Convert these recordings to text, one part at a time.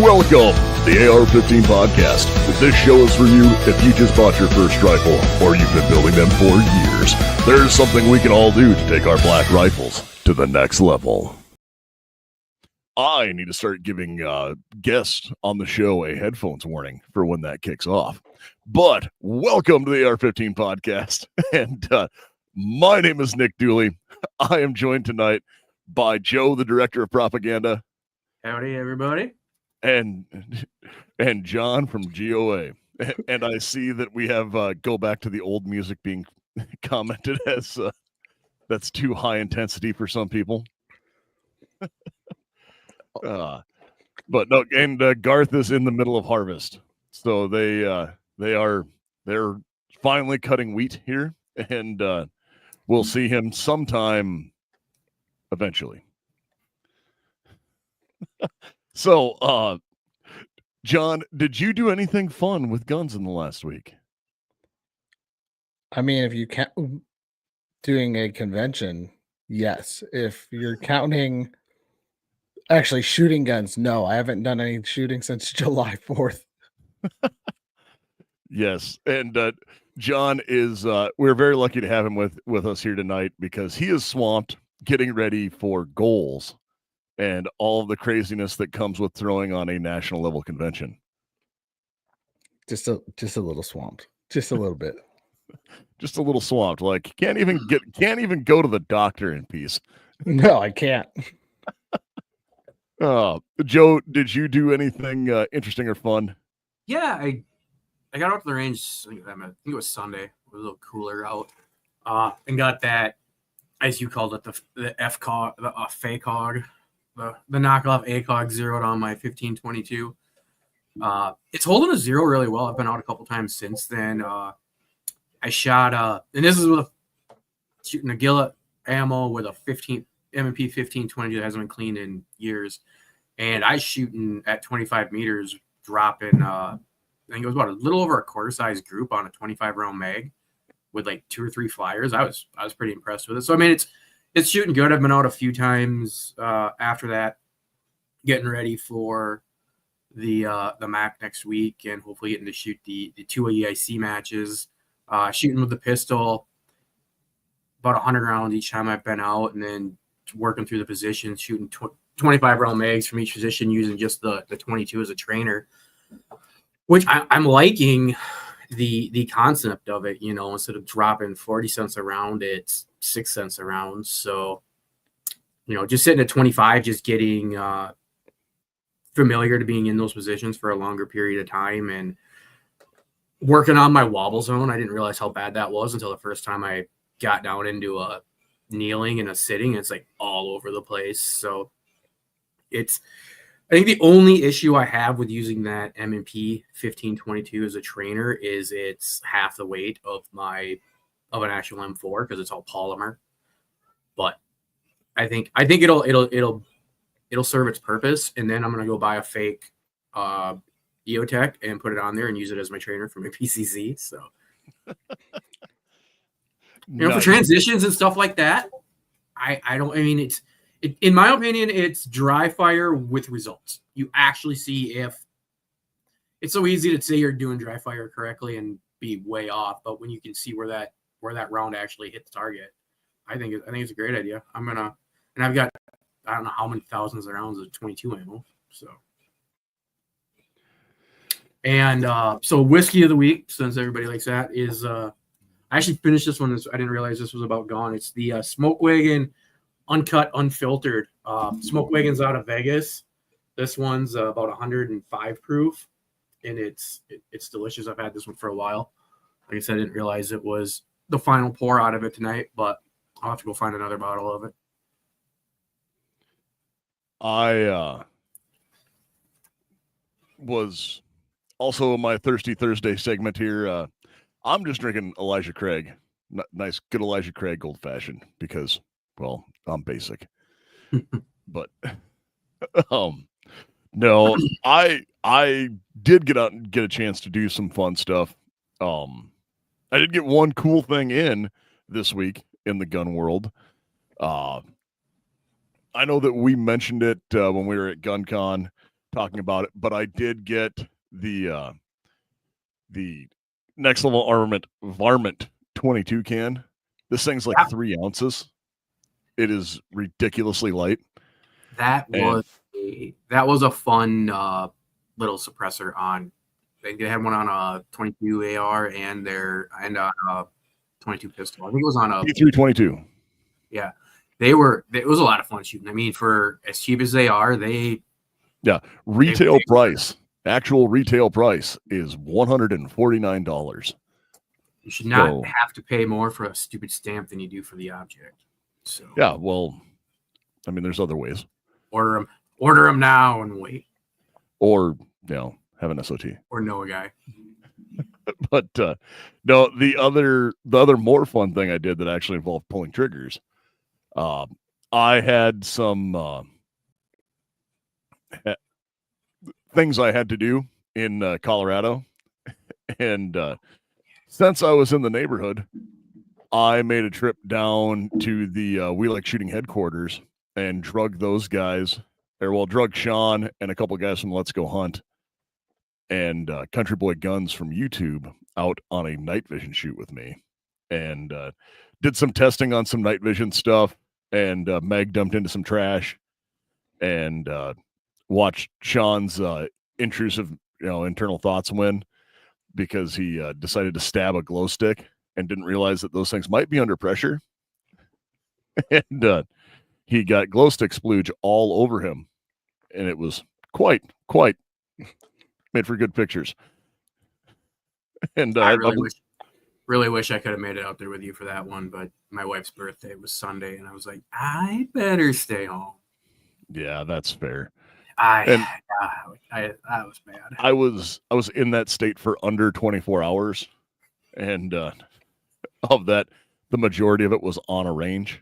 Welcome to the AR-15 podcast. This show is for you if you just bought your first rifle or you've been building them for years. There's something we can all do to take our black rifles to the next level. I need to start giving guests on the show a headphones warning for when that kicks off. But welcome to the AR-15 podcast. And my name is Nick Dooley. I am joined tonight by Joe, the director of propaganda. Howdy, everybody. And John from GOA. And I see that we have go back to the old music being commented as that's too high intensity for some people. But no, and Garth is in the middle of harvest, so they're finally cutting wheat here, and we'll see him sometime eventually. So, John, did you do anything fun with guns in the last week? I mean, if you count doing a convention, yes. If you're counting actually shooting guns, no. I haven't done any shooting since July 4th. Yes, and John is we're very lucky to have him with us here tonight because he is swamped getting ready for goals and all of the craziness that comes with throwing on a national level convention. Just a little swamped. Just a little bit. Just a little swamped. Like can't even go to the doctor in peace. No, I can't. Joe, did you do anything interesting or fun? Yeah, I got out to the range. I think it was Sunday. It was a little cooler out, and got that, as you called it, the F cog, the fake hog, the knockoff ACOG zeroed on my 1522. It's holding a zero really well. I've been out a couple times since then. I shot and this is with shooting a Gillette ammo with a M&P 1522 that hasn't been cleaned in years, and I shooting at 25 meters, dropping I think it was about a little over a quarter size group on a 25 round mag with like 2 or 3 flyers. I was pretty impressed with it. So I mean it's shooting good. I've been out a few times after that, getting ready for the MAC next week, and hopefully getting to shoot the 2 EIC matches. Shooting with the pistol, about 100 rounds each time I've been out, and then working through the positions, shooting 25 round mags from each position using just the 22 as a trainer, which I'm liking the concept of it. You know, instead of dropping 40 cents a round, it's 6 cents a round. So, you know, just sitting at 25, just getting familiar to being in those positions for a longer period of time and working on my wobble zone. I didn't realize how bad that was until the first time I got down into a kneeling and a sitting. It's like all over the place. So I think the only issue I have with using that M&P 1522 as a trainer is it's half the weight of an actual M4 because it's all polymer. But I think it'll serve its purpose, and then I'm gonna go buy a fake EOTech and put it on there and use it as my trainer for my PCZ. So you know, for transitions and stuff like that, in my opinion, it's dry fire with results. You actually see if it's so easy to say you're doing dry fire correctly and be way off, but when you can see where that round actually hit the target, I think it's a great idea. I've got, I don't know how many thousands of rounds of 22 ammo. So, and so whiskey of the week, since everybody likes that, is I actually finished this one. I didn't realize this was about gone. It's the Smoke Wagon Uncut Unfiltered. Smoke Wagon's out of Vegas. This one's about 105 proof, and it's delicious. I've had this one for a while. Like I said, I didn't realize it was the final pour out of it tonight, but I'll have to go find another bottle of it. I was also in my Thirsty Thursday segment here. I'm just drinking Elijah Craig. Nice, good Elijah Craig old fashioned because, well, I'm basic. But no, I did get out and get a chance to do some fun stuff. I did get one cool thing in this week in the gun world. I know that we mentioned it when we were at GunCon, talking about it, but I did get the Next Level Armament Varmint 22 can. This thing's like 3 ounces. It is ridiculously light. That was a fun little suppressor on. They had one on a 22 AR and on a 22 pistol. I think it was on a P322. Yeah, it was a lot of fun shooting. I mean, for as cheap as they are, retail price. Actual retail price is $149. You should not have to pay more for a stupid stamp than you do for the object. So yeah, well, I mean, there's other ways. Order them now and wait. Or have an SOT. Or know a guy. But no, the other more fun thing I did that actually involved pulling triggers. I had some things I had to do in Colorado, and since I was in the neighborhood, I made a trip down to the We Like Shooting headquarters and drug Sean and a couple guys from Let's Go Hunt and Country Boy Guns from YouTube out on a night vision shoot with me, and did some testing on some night vision stuff, and Meg dumped into some trash, and watched Sean's intrusive internal thoughts win, because he decided to stab a glow stick and didn't realize that those things might be under pressure, and he got glow stick splooge all over him, and it was quite made for good pictures. And I really wish I could have made it out there with you for that one, but my wife's birthday was Sunday, and I was like, I better stay home. Yeah, that's fair. That was bad. I was in that state for under 24 hours, and of that, the majority of it was on a range,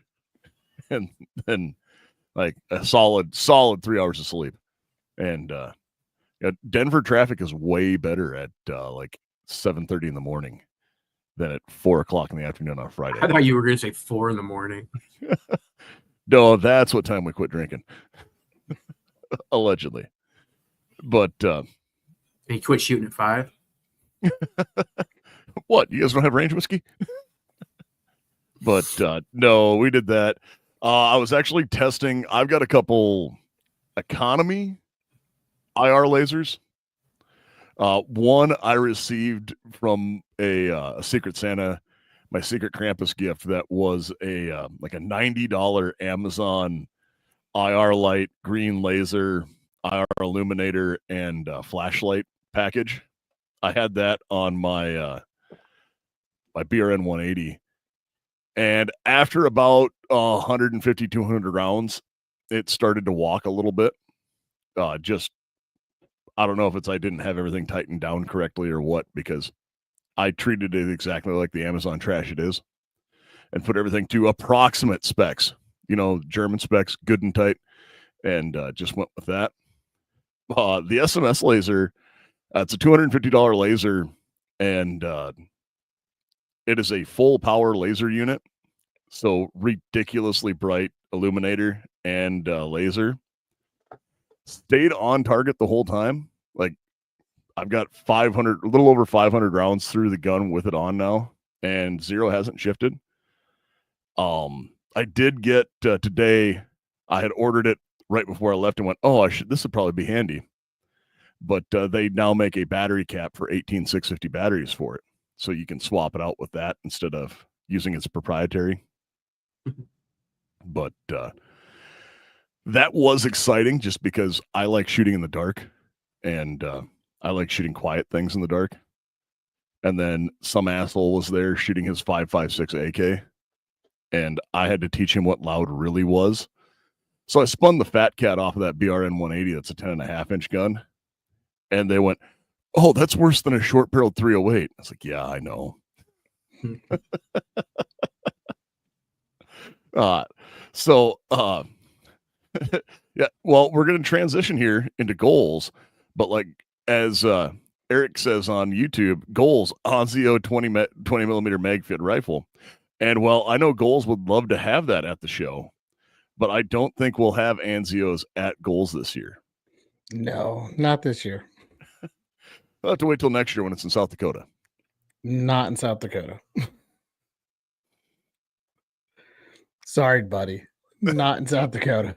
and then like a solid 3 hours of sleep. And Denver traffic is way better at like 7:30 in the morning than at 4:00 in the afternoon on Friday. I thought you were going to say 4 in the morning. No, that's what time we quit drinking. Allegedly. But he quit shooting at 5. What? You guys don't have range whiskey? But no, we did that. I was actually testing. I've got a couple economy IR lasers. One I received from a Secret Santa, my Secret Krampus gift, that was a like a $90 Amazon IR light, green laser, IR illuminator, and flashlight package. I had that on my my BRN 180, and after about 150, 200 rounds, it started to walk a little bit. Just, I don't know if it's I didn't have everything tightened down correctly or what, because I treated it exactly like the Amazon trash it is, and put everything to approximate specs, German specs, good and tight, and just went with that. The SMS laser, it's a $250 laser, and it is a full power laser unit, so ridiculously bright illuminator and laser. Stayed on target the whole time. Like, I've got a little over 500 rounds through the gun with it on now, and zero hasn't shifted. I did get today, I had ordered it right before I left and went, this would probably be handy. But they now make a battery cap for 18650 batteries for it, so you can swap it out with that instead of using its proprietary. But that was exciting, just because I like shooting in the dark, and I like shooting quiet things in the dark. And then some asshole was there shooting his 5.56 AK, and I had to teach him what loud really was. So I spun the Fat Cat off of that BRN 180. That's a 10.5-inch gun. And they went, "Oh, that's worse than a short barreled 308. I was like, yeah, I know. Yeah, well, we're going to transition here into goals, but like, as Eric says on YouTube, goals, Onzio 20 millimeter mag fit rifle. And well, I know Goals would love to have that at the show, but I don't think we'll have Anzios at Goals this year. No, not this year. I'll have to wait till next year when it's in South Dakota. Not in South Dakota. Sorry, buddy. Not in South Dakota.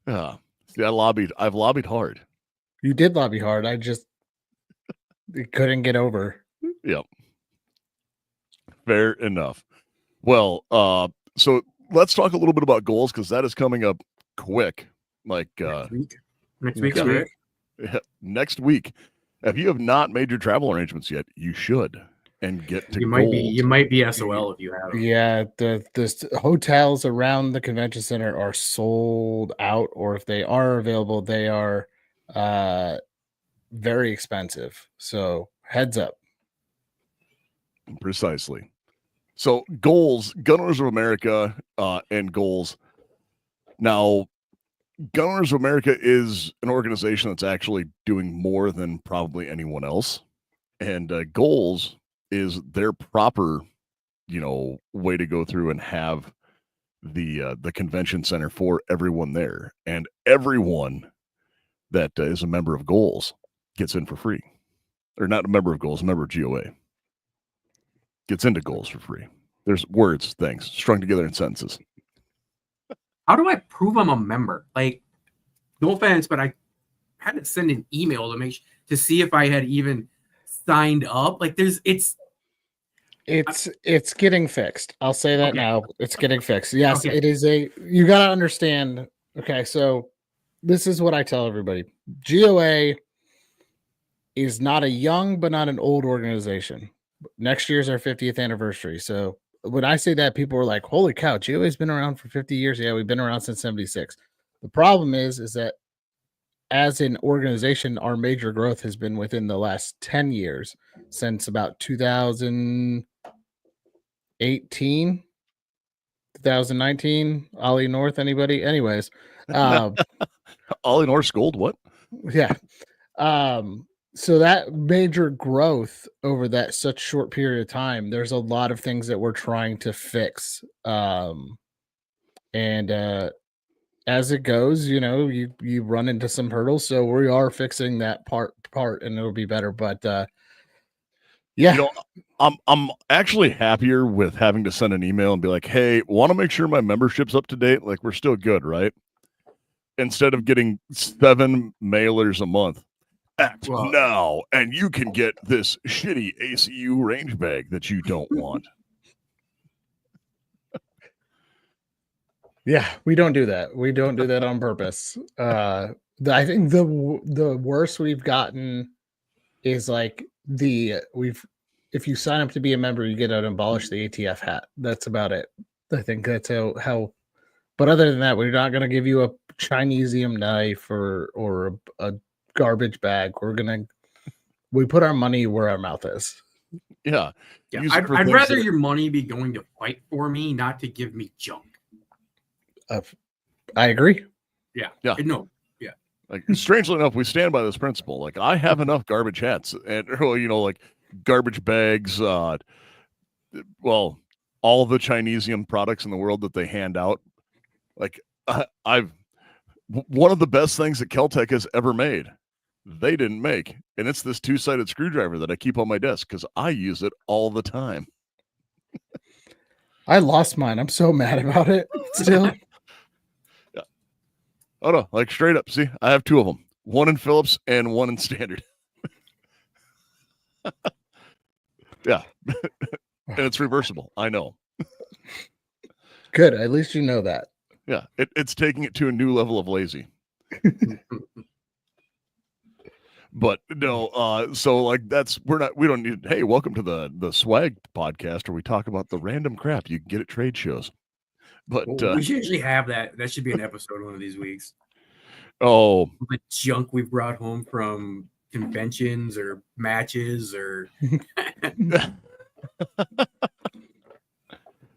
Yeah. See, I've lobbied hard. You did lobby hard. I just couldn't get over. Yep. Fair enough. Well, so let's talk a little bit about goals because that is coming up quick. Like Next week, yeah. right? Next week. If you have not made your travel arrangements yet, you should and get to You might be SOL if you have. Yeah, the hotels around the convention center are sold out, or if they are available, they are very expensive. So heads up. Precisely. So goals, Gunners of America, and goals. Now, Gunners of America is an organization that's actually doing more than probably anyone else, and goals is their proper, way to go through and have the convention center for everyone there, and everyone that is a member of goals gets in for free, or not a member of goals, a member of GOA gets into goals for free. There's things strung together in sentences. How do I prove I'm a member? Like, no offense, but I had to send an email to see if I had even signed up. Like, it's getting fixed. I'll say that Okay. now. It's getting fixed. Yes, Okay. it is you got to understand. Okay, so this is what I tell everybody. GOA is not a young but not an old organization. Next year's our 50th anniversary. So when I say that, people are like, holy cow, GOA's been around for 50 years. Yeah, we've been around since 76. The problem is that as an organization, our major growth has been within the last 10 years, since about 2018, 2019. Ollie North, anybody? Anyways, Ollie North Gold, what? Yeah. So that major growth over that such short period of time, there's a lot of things that we're trying to fix. And as it goes, you run into some hurdles. So we are fixing that part and it'll be better. But yeah. I'm actually happier with having to send an email and be like, hey, want to make sure my membership's up to date? Like, we're still good, right? Instead of getting 7 mailers a month. Act now, and you can get this shitty ACU range bag that you don't want. Yeah, we don't do that. We don't do that on purpose. I think the worst we've gotten is like if you sign up to be a member, you get to abolish the ATF hat. That's about it. I think that's how. But other than that, we're not going to give you a Chinesium knife or a garbage bag. We put our money where our mouth is. Yeah. I'd rather your money be going to fight for me, not to give me junk. I agree. Yeah. No. Yeah. Like, strangely enough, we stand by this principle. Like, I have enough garbage hats and like garbage bags. All the Chinesium products in the world that they hand out. Like, one of the best things that Keltec has ever made, they didn't make. And it's this 2-sided screwdriver that I keep on my desk because I use it all the time. I lost mine. I'm so mad about it still. Yeah. Oh, no. Like, straight up. See, I have 2 of them. One in Phillips and one in Standard. Yeah. And it's reversible. I know. Good. At least you know that. Yeah, it's taking it to a new level of lazy. But no, so like we don't need, hey, welcome to the swag podcast where we talk about the random crap you can get at trade shows. But we should actually have that. That should be an episode one of these weeks. Oh, the junk we brought home from conventions or matches or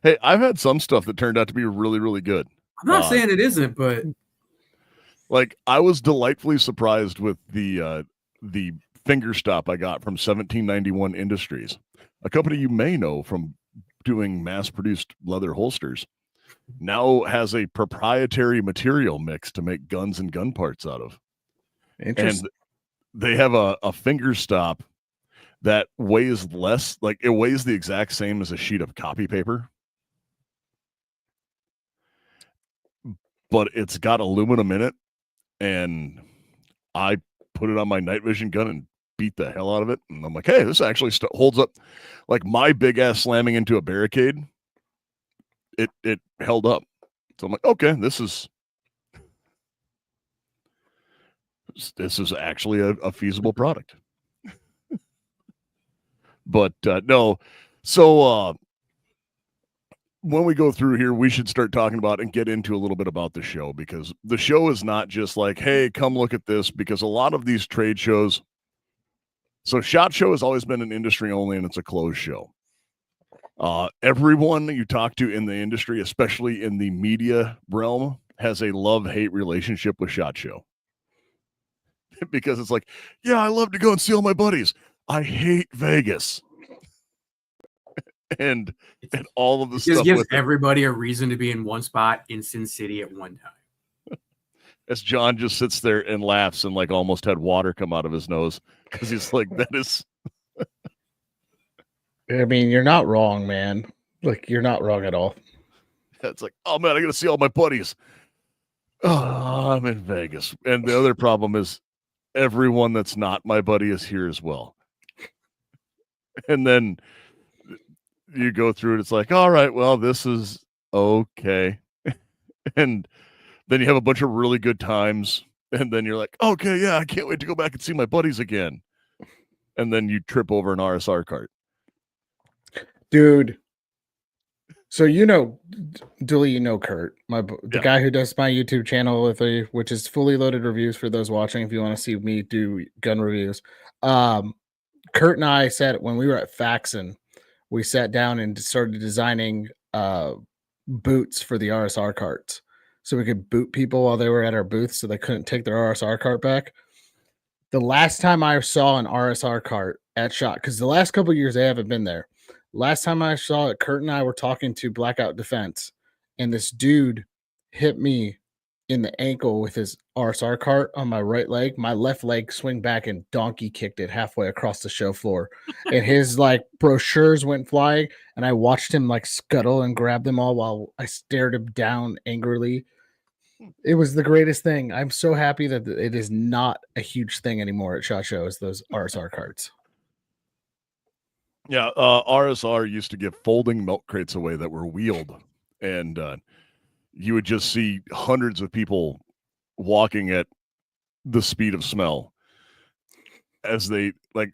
Hey, I've had some stuff that turned out to be really, really good. I'm not saying it isn't, but like I was delightfully surprised with the finger stop I got from 1791 Industries, a company you may know from doing mass-produced leather holsters. Now has a proprietary material mix to make guns and gun parts out of. Interesting. And they have a finger stop that weighs less, like it weighs the exact same as a sheet of copy paper, but it's got aluminum in it, and I put it on my night vision gun and beat the hell out of it, and I'm like, hey, this actually holds up. Like my big ass slamming into a barricade, it held up. So I'm like, okay, this is actually a feasible product. But no, so when we go through here, we should start talking about and get into a little bit about the show, because the show is not just like, hey, come look at this, because a lot of these trade shows, so SHOT Show has always been an industry only, and it's a closed show. Everyone that you talk to in the industry, especially in the media realm, has a love-hate relationship with SHOT Show. Because it's like, yeah, I love to go and see all my buddies. I hate Vegas. and all of the stuff. Just gives everybody a reason to be in one spot in Sin City at one time. As John just sits there and laughs and like almost had water come out of his nose, because he's like, that is. I mean, you're not wrong, man. Like, you're not wrong at all. It's like, oh man, I gotta see all my buddies. Oh, I'm in Vegas. And the other problem is everyone that's not my buddy is here as well. And then you go through it, it's like, all right, well, this is okay. And then you have a bunch of really good times, and then you're like, okay, yeah, I can't wait to go back and see my buddies again. And then you trip over an RSR cart. Dude. So Dooley, Kurt, the guy who does my YouTube channel with which is Fully Loaded Reviews for those watching, if you want to see me do gun reviews. Kurt and I said when we were at Faxon, we sat down and started designing boots for the RSR carts, so we could boot people while they were at our booth, so they couldn't take their RSR cart back. The last time I saw an RSR cart at SHOT, because the last couple of years they haven't been there. Last time I saw it, Kurt and I were talking to Blackout Defense, and this dude hit me in the ankle with his RSR cart on my right leg. My left leg swing back and donkey kicked it halfway across the show floor. And his like brochures went flying, and I watched him like scuttle and grab them all while I stared him down angrily. It was the greatest thing. I'm so happy that it is not a huge thing anymore at SHOT Shows, those RSR carts. Yeah, RSR used to give folding milk crates away that were wheeled, and you would just see hundreds of people walking at the speed of smell as they like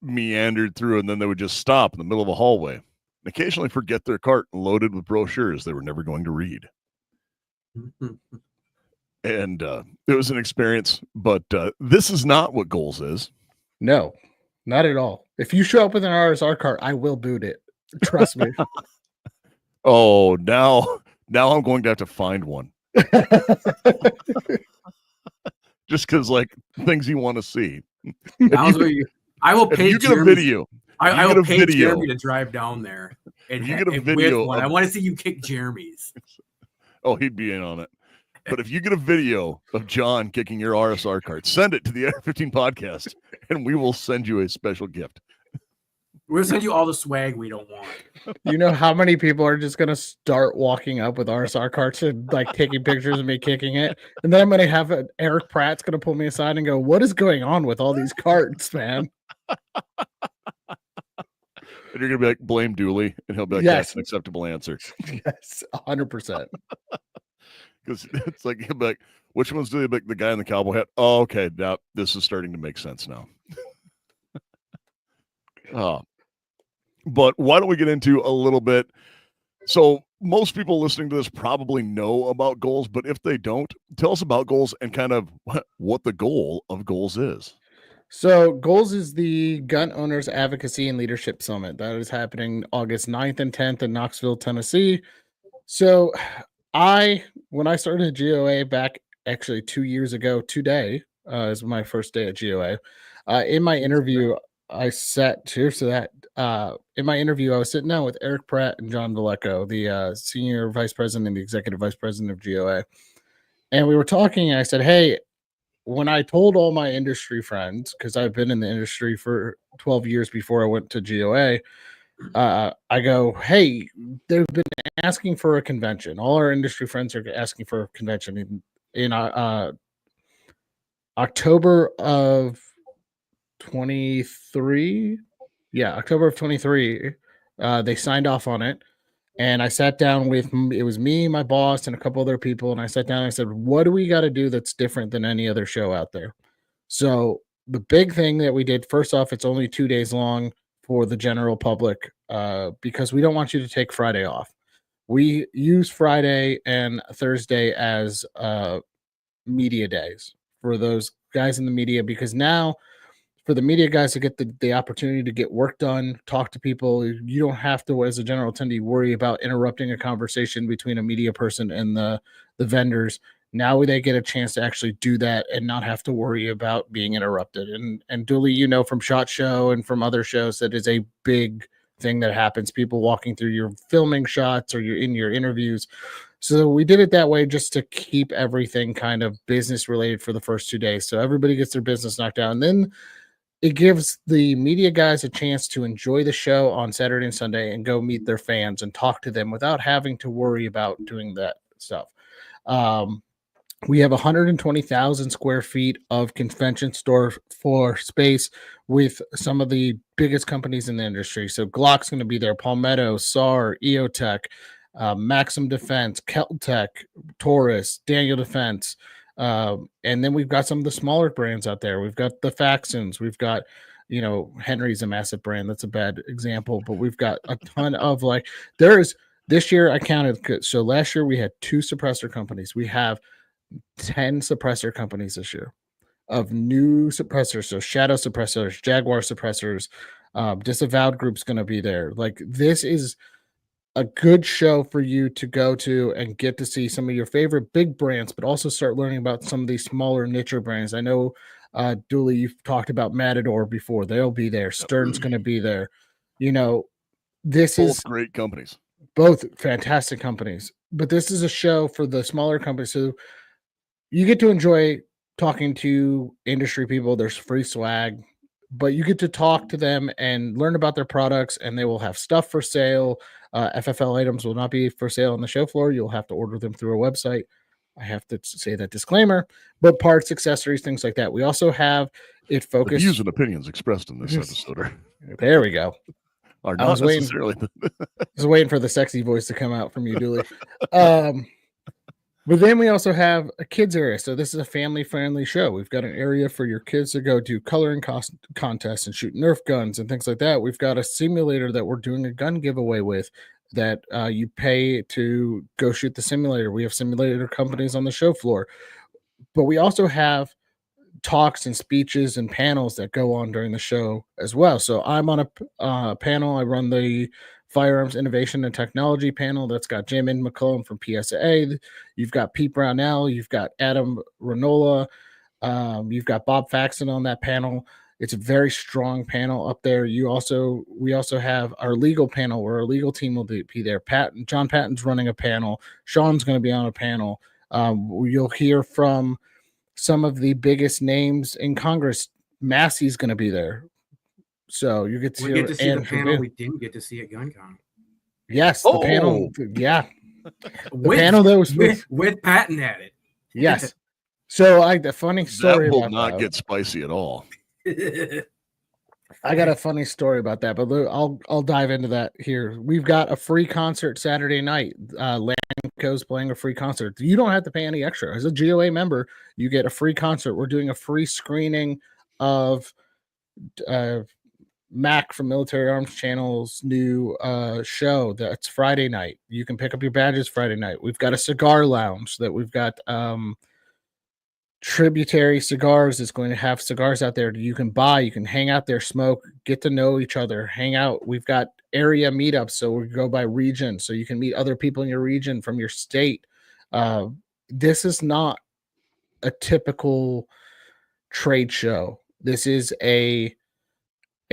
meandered through, and then they would just stop in the middle of a hallway and occasionally forget their cart loaded with brochures they were never going to read. And it was an experience, but this is not what Goals is. No, not at all. If you show up with an RSR cart, I will boot it. Trust me. Oh, now I'm going to have to find one. Just because, like, things you want to see. I will pay. You get a video. I will pay Jeremy to drive down there. And you get a video. I want to see you kick Jeremy's. Oh, he'd be in on it. But if you get a video of John kicking your RSR cart, send it to the AR-15 podcast, and we will send you a special gift. We'll send you all the swag we don't want. You know how many people are just going to start walking up with RSR carts and like taking pictures of me kicking it? And then I'm going to have Eric Pratt's going to pull me aside and go, what is going on with all these carts, man? And you're going to be like, blame Dooley. And he'll be like, yes. That's an acceptable answer. Yes, 100%. Because it's like, he'll be like, which one's Dooley? Like the guy in the cowboy hat? Oh, okay. Now this is starting to make sense now. But why don't we get into a little bit? So most people listening to this probably know about Goals, but if they don't, tell us about Goals and kind of what the goal of Goals is. So Goals is the Gun Owners Advocacy and Leadership Summit that is happening August 9th and 10th in Knoxville, Tennessee. So when I started GOA back actually 2 years ago today, is my first day at GOA. In my interview, I was sitting down with Eric Pratt and John Valecco, the senior vice president and the executive vice president of GOA. And we were talking, and I said, hey, when I told all my industry friends, because I've been in the industry for 12 years before I went to GOA, I go, hey, they've been asking for a convention. All our industry friends are asking for a convention in October of 23. Yeah, October of 23. They signed off on it. And I sat down with, it was me, my boss, and a couple other people. And I sat down and I said, what do we got to do that's different than any other show out there? So the big thing that we did, first off, it's only 2 days long for the general public because we don't want you to take Friday off. We use Friday and Thursday as media days for those guys in the media, because now for the media guys to get the opportunity to get work done, talk to people, you don't have to, as a general attendee, worry about interrupting a conversation between a media person and the vendors. Now they get a chance to actually do that and not have to worry about being interrupted. And Dooley, you know, from SHOT Show and from other shows, that is a big thing that happens. People walking through your filming shots or you're in your interviews. So we did it that way just to keep everything kind of business related for the first 2 days. So everybody gets their business knocked out. And then it gives the media guys a chance to enjoy the show on Saturday and Sunday and go meet their fans and talk to them without having to worry about doing that stuff. We have 120,000 square feet of convention store floor space with some of the biggest companies in the industry. So Glock's going to be there, Palmetto, SAR, EOTech, Maxim Defense, Keltec, Taurus, Daniel Defense. And then we've got some of the smaller brands out there. We've got the Faxons. We've got, you know, Henry's a massive brand. That's a bad example, but we've got a ton of this year I counted. So last year we had 2 suppressor companies. We have 10 suppressor companies this year of new suppressors. So Shadow suppressors, Jaguar suppressors, Disavowed Group's going to be there. Like, this is a good show for you to go to and get to see some of your favorite big brands, but also start learning about some of these smaller niche brands. I know, Dooley, you've talked about Matador before. They'll be there. Stern's going to be there. You know, this Both is great companies. Both fantastic companies, but this is a show for the smaller companies. So you get to enjoy talking to industry people. There's free swag, but you get to talk to them and learn about their products, and they will have stuff for sale. FFL items will not be for sale on the show floor. You'll have to order them through our website. I have to say that disclaimer, but parts, accessories, things like that. We also have it focused. The views and opinions expressed in this episode are there we go. Are not necessarily. I was waiting for the sexy voice to come out from you, Dooley. But then we also have a kids area. So this is a family-friendly show. We've got an area for your kids to go do coloring contests and shoot Nerf guns and things like that. We've got a simulator that we're doing a gun giveaway with that you pay to go shoot the simulator. We have simulator companies on the show floor. But we also have talks and speeches and panels that go on during the show as well. So I'm on a panel. I run the Firearms Innovation and Technology panel. That's got Jim McCullum from PSA. You've got Pete Brownell. You've got Adam Ranola. You've got Bob Faxon on that panel. It's a very strong panel up there. We also have our legal panel where our legal team will be there. John Patton's running a panel. Sean's going to be on a panel. You'll hear from some of the biggest names in Congress. Massey's going to be there. So you get to see the panel we didn't get to see at GunCon. Yes, the panel. Yeah. The panel that was with Patton at it. Yes. So the funny story that will about not that. Get spicy at all. I got a funny story about that, but I'll dive into that here. We've got a free concert Saturday night. Lanco's playing a free concert. You don't have to pay any extra. As a GOA member, you get a free concert. We're doing a free screening of Mac from Military Arms Channel's new show. That's Friday night. You can pick up your badges Friday night. We've got a cigar lounge that we've got Tributary Cigars is going to have cigars out there you can buy. You can hang out there, smoke, get to know each other, hang out. We've got area meetups, so we go by region, so you can meet other people in your region from your state. This is not a typical trade show. This is a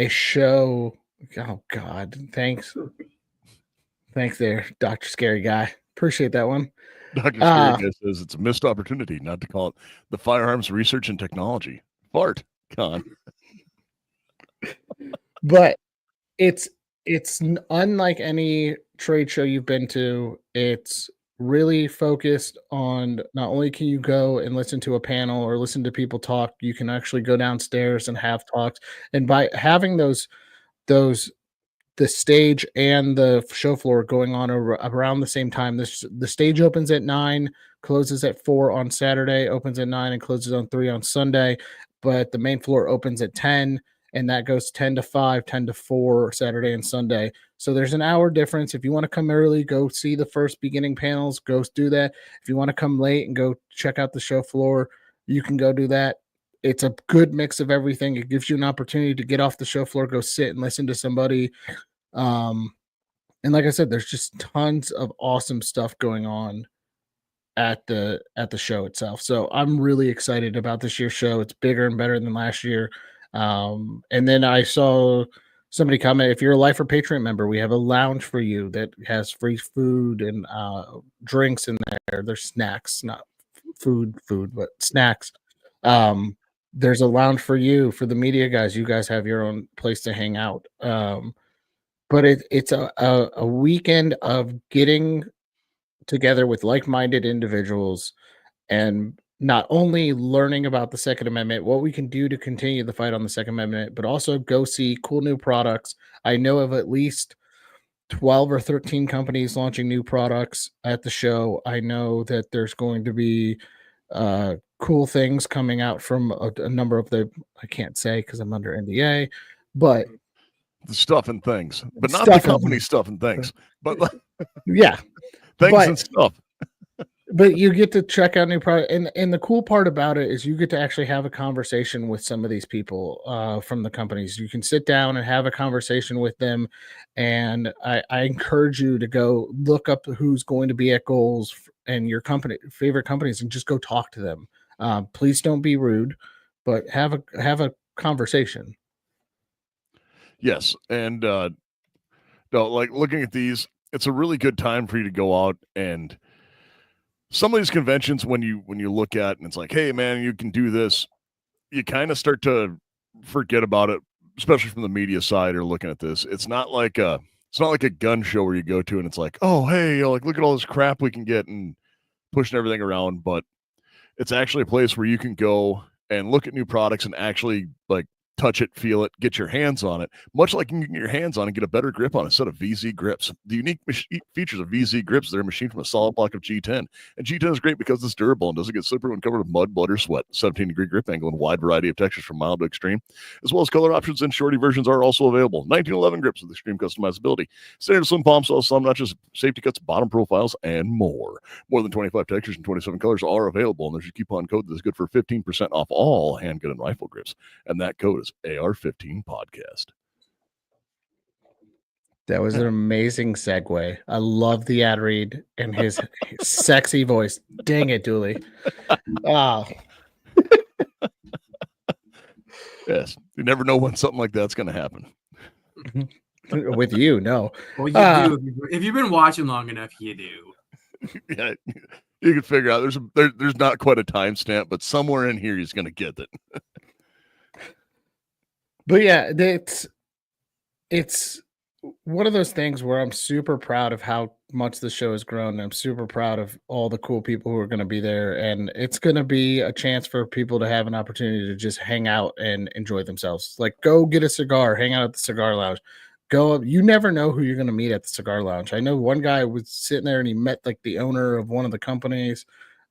show. Oh God, thanks there, Dr. Scary Guy. Appreciate that one. Dr. Spirit Guy says it's a missed opportunity not to call it the Firearms Research and Technology. Fart, Con. But it's unlike any trade show you've been to. It's really focused on, not only can you go and listen to a panel or listen to people talk, you can actually go downstairs and have talks. And by having those the stage and the show floor going on around the same time. The stage opens at 9, closes at 4 on Saturday, opens at 9 and closes on 3 on Sunday. But the main floor opens at 10, and that goes 10 to 5, 10 to 4 Saturday and Sunday. So there's an hour difference. If you want to come early, go see the first beginning panels, go do that. If you want to come late and go check out the show floor, you can go do that. It's a good mix of everything. It gives you an opportunity to get off the show floor, go sit and listen to somebody. And like I said, there's just tons of awesome stuff going on at the show itself. So I'm really excited about this year's show. It's bigger and better than last year. And then I saw somebody comment, if you're a Lifer Patreon member, we have a lounge for you that has free food and drinks in there. There's snacks, not food, but snacks. There's a lounge for you, for the media guys. You guys have your own place to hang out. But it's a weekend of getting together with like-minded individuals and not only learning about the Second Amendment, what we can do to continue the fight on the Second Amendment, but also go see cool new products. I know of at least 12 or 13 companies launching new products at the show. I know that there's going to be cool things coming out from a number of I can't say because I'm under NDA, but the stuff and things, but not stuff the company stuff and things, but yeah, things and stuff. But you get to check out new product, and the cool part about it is you get to actually have a conversation with some of these people from the companies. You can sit down and have a conversation with them, and I encourage you to go look up who's going to be at Goals and your favorite companies, and just go talk to them. Please don't be rude, but have a conversation. Yes, and no, like looking at these, it's a really good time for you to go out, and some of these conventions, when you look at and it's like, hey man, you can do this, you kind of start to forget about it, especially from the media side or looking at this. It's not like a gun show where you go to and it's like, oh hey, like look at all this crap we can get and pushing everything around, but it's actually a place where you can go and look at new products and actually like touch it, feel it, get your hands on it, much like you can get your hands on and get a better grip on a set of VZ grips. The unique features of VZ grips, they're machined from a solid block of G10. And G10 is great because it's durable and doesn't get slippery when covered with mud, blood, or sweat. 17-degree grip angle and wide variety of textures from mild to extreme, as well as color options and shorty versions are also available. 1911 grips with extreme customizability. Standard slim palm saws, slum notches, safety cuts, bottom profiles, and more. More than 25 textures and 27 colors are available, and there's a coupon code that's good for 15% off all handgun and rifle grips. And that code is AR-15 podcast. That was an amazing segue. I love the ad read and his sexy voice. Dang it, Dooley. Oh. Yes, you never know when something like that's going to happen. With you, no. Well, you do. If you've been watching long enough, you do. Yeah, you can figure out there's not quite a timestamp, but somewhere in here he's going to get it. But yeah, it's one of those things where I'm super proud of how much the show has grown. I'm super proud of all the cool people who are going to be there, and it's going to be a chance for people to have an opportunity to just hang out and enjoy themselves. Like, go get a cigar, hang out at the cigar lounge. Go, you never know who you're going to meet at the cigar lounge. I know one guy was sitting there and he met like the owner of one of the companies,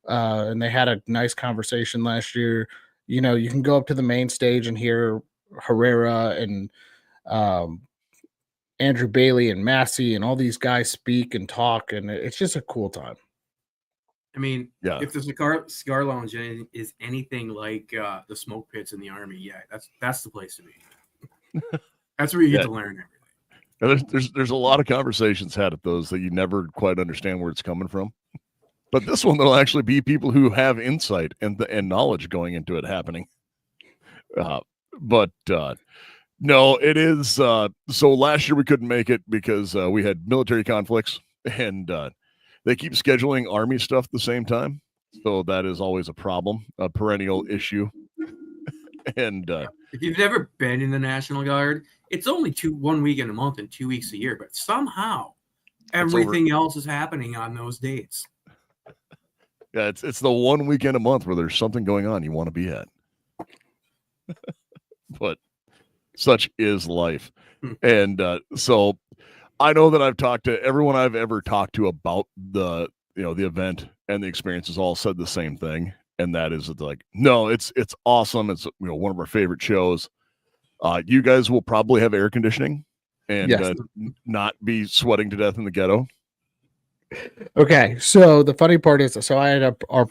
and they had a nice conversation last year. You know, you can go up to the main stage and hear Herrera and Andrew Bailey and Massey and all these guys speak and talk, and it's just a cool time. I mean, yeah. If the cigar lounge is anything like the smoke pits in the Army, yeah, that's the place to be. That's where you get to learn everything. There's a lot of conversations had at those that you never quite understand where it's coming from. But this one, there'll actually be people who have insight and knowledge going into it happening. No, it is. So last year we couldn't make it because we had military conflicts, and They keep scheduling Army stuff at the same time, so that is always a problem, a perennial issue. And if you've never been in the National Guard, it's only 1 weekend a month and 2 weeks a year, but somehow everything else is happening on those dates. Yeah, it's the 1 weekend a month where there's something going on you want to be at. But such is life. And so I know that I've talked to everyone I've ever talked to about the event and the experience has all said the same thing. And that is like, no, it's awesome. It's one of our favorite shows. You guys will probably have air conditioning and not be sweating to death in the ghetto. Okay, so the funny part is, so I had our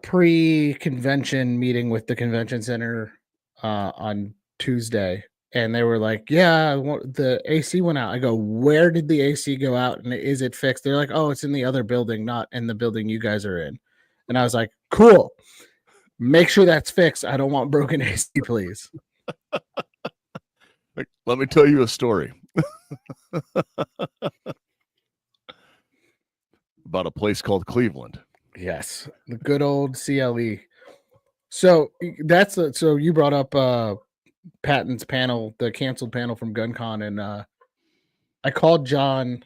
pre-convention meeting with the convention center on Tuesday, and they were like, yeah, the AC went out. I go, where did the AC go out, and is it fixed? They're like, oh, it's in the other building, not in the building you guys are in. And I was like, cool, make sure that's fixed. I don't want broken AC, please. Let me tell you a story about a place called Cleveland. Yes, the good old CLE. So so you brought up Patton's panel, the canceled panel from GunCon, and I called John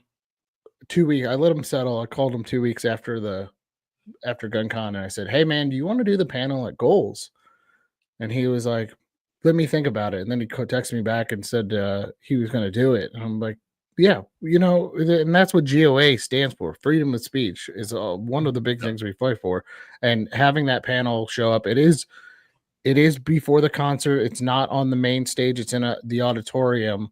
2 weeks. I let him settle. I called him 2 weeks after GunCon, and I said, "Hey man, do you want to do the panel at Goals?" And he was like, "Let me think about it." And then he texted me back and said he was going to do it. And I'm like, "Yeah, and that's what GOA stands for. Freedom of speech is one of the big things we fight for." And having that panel show up, it is before the concert. It's not on the main stage. It's in the auditorium.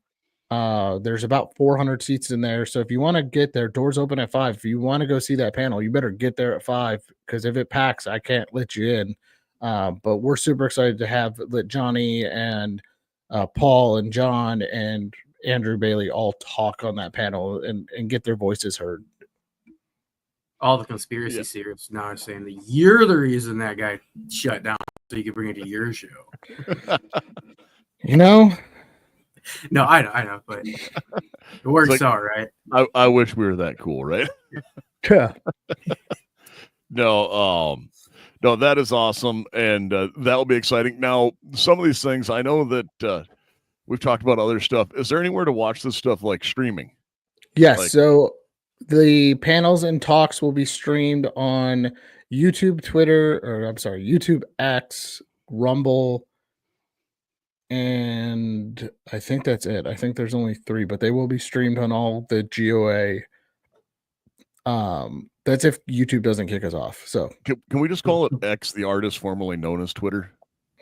There's about 400 seats in there. So if you want to get there, doors open at 5. If you want to go see that panel, you better get there at 5, because if it packs, I can't let you in. But we're super excited to let Johnny and Paul and John and Andrew Bailey all talk on that panel and get their voices heard. All the conspiracy theorists now are saying that you're the reason that guy shut down, so you can bring it to your show. No, I know, but it works out, right? I wish we were that cool, right? Yeah. No, that is awesome, and that will be exciting. Now, some of these things, I know that we've talked about other stuff. Is there anywhere to watch this stuff like streaming? Yes. So the panels and talks will be streamed on YouTube, YouTube X, Rumble, and I think that's it. I think there's only 3, but they will be streamed on all the GOA. That's if YouTube doesn't kick us off. So can we just call it X, the artist formerly known as Twitter?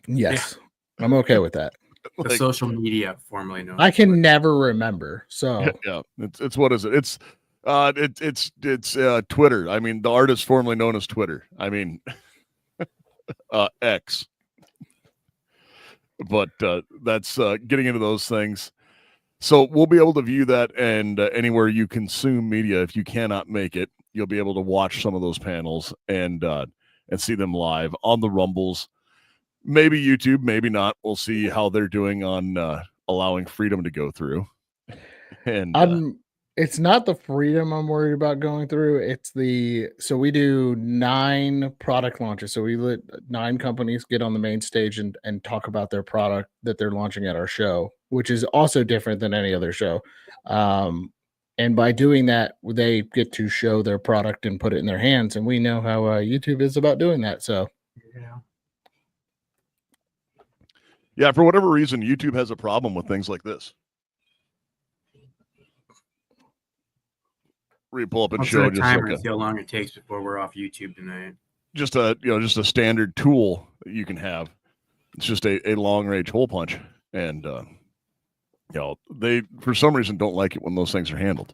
Yes, I'm okay with that. The social media formerly known. I can never remember. So yeah, it's what is it? It's Twitter. I mean, the artist formerly known as Twitter. I mean, X. But that's getting into those things. So we'll be able to view that, and anywhere you consume media, if you cannot make it, you'll be able to watch some of those panels and see them live on the Rumbles. Maybe YouTube, maybe not. We'll see how they're doing on allowing freedom to go through. And it's not the freedom I'm worried about going through. It's so we do 9 product launches. So we let 9 companies get on the main stage and talk about their product that they're launching at our show, which is also different than any other show. And by doing that, they get to show their product and put it in their hands. And we know how YouTube is about doing that. So yeah, for whatever reason, YouTube has a problem with things like this. Where you pull up and show just timer and see how long it takes before we're off YouTube tonight. Just a standard tool that you can have. It's just a long range hole punch, and they for some reason don't like it when those things are handled.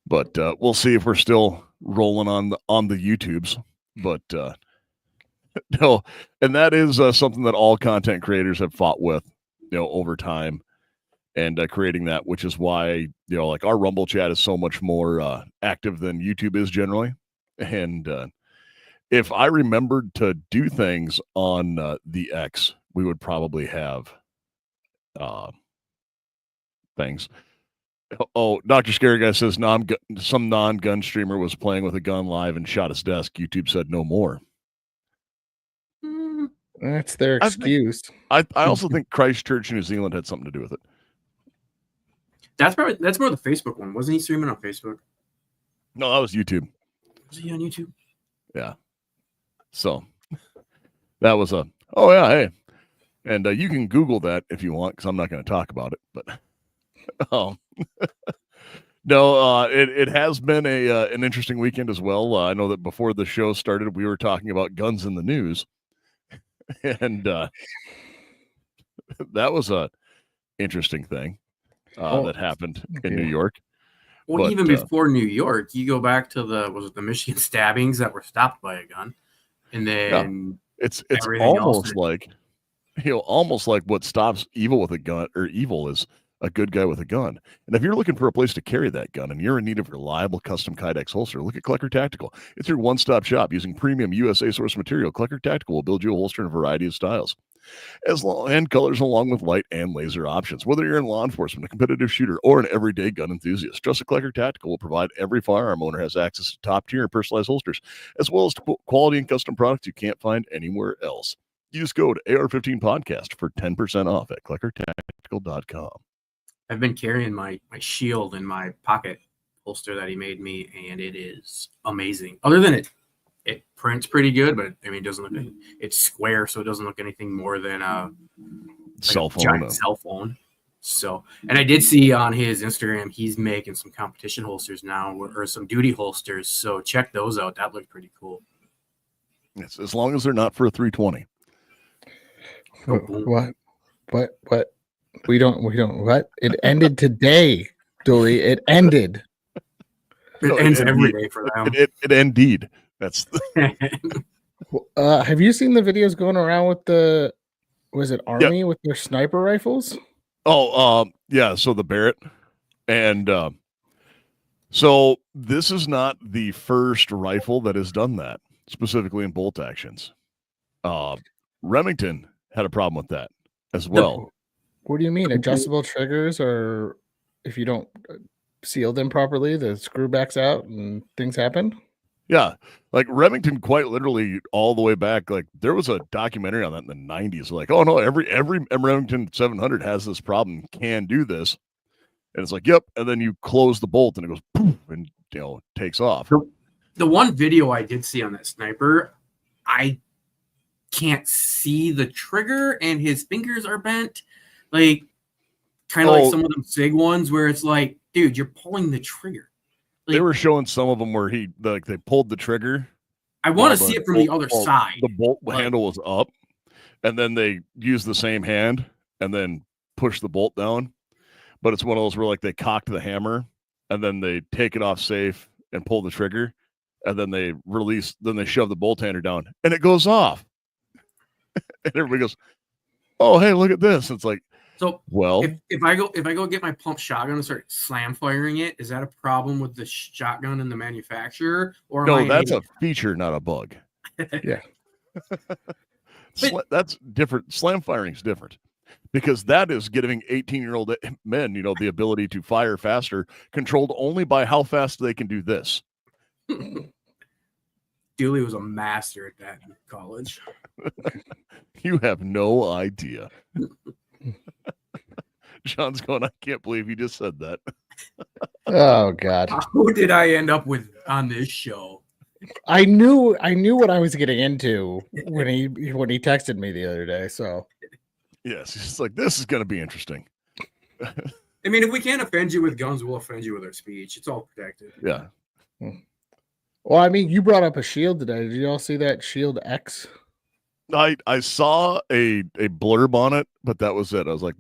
But we'll see if we're still rolling on the YouTubes. But no, and that is something that all content creators have fought with, over time, and creating that, which is why like our Rumble chat is so much more active than YouTube is generally. And if I remembered to do things on the X, we would probably have things. Oh, Dr. Scary Guy says some non-gun streamer was playing with a gun live and shot his desk. YouTube said no more. That's their excuse. I also think Christchurch, New Zealand had something to do with it. That's more the Facebook one. Wasn't he streaming on Facebook? No, that was YouTube. Was he on YouTube? Yeah. So that was oh yeah, hey. And you can Google that if you want, because I'm not going to talk about it. But no, it has been an interesting weekend as well. I know that before the show started, we were talking about guns in the news, and that was a interesting thing that happened in New York. Well, but, even before New York, you go back to the Michigan stabbings that were stopped by a gun, and then it's almost like almost like what stops evil with a gun, or evil is a good guy with a gun. And if you're looking for a place to carry that gun and you're in need of reliable custom Kydex holster, look at Klecker Tactical. It's your one-stop shop using premium USA source material. Klecker Tactical will build you a holster in a variety of styles and colors, along with light and laser options. Whether you're in law enforcement, a competitive shooter, or an everyday gun enthusiast, Trusted Klecker Tactical will provide every firearm owner has access to top-tier and personalized holsters, as well as to quality and custom products you can't find anywhere else. Use code AR-15 podcast for 10% off at KleckerTactical.com. I've been carrying my shield in my pocket holster that he made me, and it is amazing. Other than it prints pretty good, but I mean, it doesn't look. It's square, so it doesn't look anything more than a cell phone. So, and I did see on his Instagram he's making some competition holsters now, or some duty holsters. So check those out. That looked pretty cool. Yes, as long as they're not for a 320. What? We don't. What? It ended today, Dooley. It ended. It ends every day for them. It indeed. That's. Have you seen the videos going around with was it Army with their sniper rifles? Oh, yeah. So the Barrett, and so this is not the first rifle that has done that, specifically in bolt actions. Remington had a problem with that as well. What do you mean? Adjustable triggers, or if you don't seal them properly, the screw backs out and things happen? Yeah. Like Remington, quite literally all the way back, like there was a documentary on that in the 90s. Like, oh no, every Remington 700 has this problem, can do this. And it's like, yep. And then you close the bolt and it goes poof and takes off. The one video I did see on that sniper, I can't see the trigger and his fingers are bent. Like, kind of like some of them SIG ones where it's like, dude, you're pulling the trigger. Like, they were showing some of them where they pulled the trigger. I want to see it from the other side. The bolt handle was up, and then they used the same hand and then push the bolt down. But it's one of those where like they cocked the hammer and then they take it off safe and pull the trigger, and then they release. Then they shove the bolt hander down, and it goes off. And everybody goes, "Oh, hey, look at this!" It's like. So well, if I go get my pump shotgun and start slam firing it, is that a problem with the shotgun and the manufacturer? Or no, that's a feature, not a bug. Yeah, that's different. Slam firing is different because that is giving 18-year-old men, the ability to fire faster, controlled only by how fast they can do this. Dooley was a master at that in college. You have no idea. John's going, I can't believe you just said that. Oh God. Who did I end up with on this show? I knew what I was getting into when he texted me the other day. So yes, he's like, this is gonna be interesting. I mean, if we can't offend you with guns, we'll offend you with our speech. It's all protected. Yeah. Well, I mean, you brought up a shield today. Did you all see that Shield X? I saw a blurb on it, but that was it. I was like,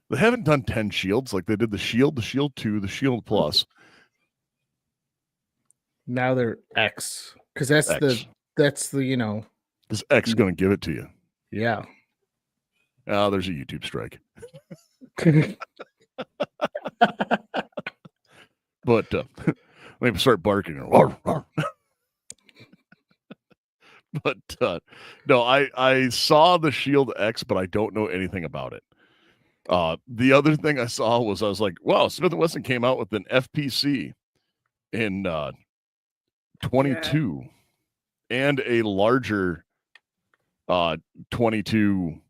they haven't done 10 shields. Like they did the Shield 2, the Shield Plus. Now they're X. Because that's the Is X going to give it to you? Yeah. Oh, there's a YouTube strike. But let me start barking. But no, I saw the Shield X, but I don't know anything about it. The other thing I saw was I was like, wow, Smith & Wesson came out with an FPC in 22 and a larger 22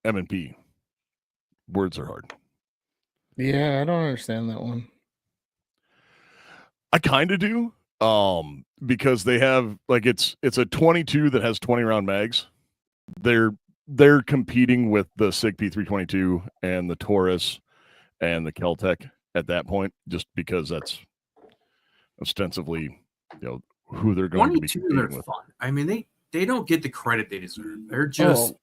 M&P. Words are hard. Yeah, I don't understand that one. I kind of do. Because they have like it's a 22 that has 20 round mags. They're competing with the SIG P322 and the Taurus and the Keltec at that point, just because that's ostensibly, who they're going to be competing with. Fun. I mean, they don't get the credit they deserve. They're just,